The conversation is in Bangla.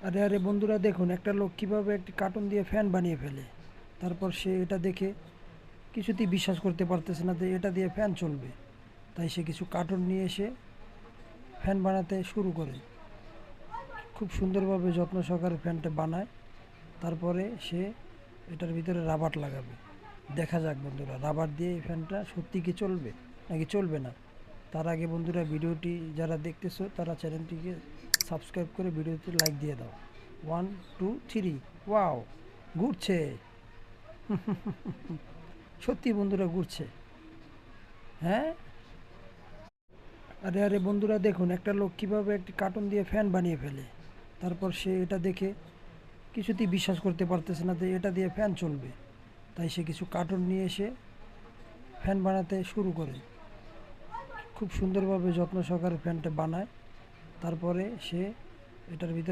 আরে আরে বন্ধুরা, দেখুন একটা লোক কিভাবে একটি কার্টুন দিয়ে ফ্যান বানিয়ে ফেলে। তারপর সে এটা দেখে কিছুতেই বিশ্বাস করতে পারতেছে না যে এটা দিয়ে ফ্যান চলবে। তাই সে কিছু কার্টুন নিয়ে এসে ফ্যান বানাতে শুরু করে। খুব সুন্দরভাবে যত্ন সহকারে ফ্যানটা বানায়। তারপরে সে এটার ভিতরে রাবার লাগাবে। দেখা যাক বন্ধুরা, রাবার দিয়ে এই ফ্যানটা সত্যি কি চলবে নাকি চলবে না। তার আগে বন্ধুরা, ভিডিওটি যারা দেখতেছো তারা চ্যানেলটিকে সাবস্ক্রাইব করে ভিডিওতে লাইক দিয়ে দাও। 1 2 3। ওয়াও, ঘুরছে! সত্যি বন্ধুরা, ঘুরছে। হ্যাঁ। আরে আরে বন্ধুরা, দেখুন একটা লোক কিভাবে একটি কার্টুন দিয়ে ফ্যান বানিয়ে ফেলে। তারপর সে এটা দেখে কিছুতেই বিশ্বাস করতে পারতেছে না যে এটা দিয়ে ফ্যান চলবে। তাই সে কিছু কার্টুন নিয়ে এসে ফ্যান বানাতে শুরু করে। খুব সুন্দরভাবে যত্ন সহকারে ফ্যানটা বানায়। তারপরে সে এটার ভিতরে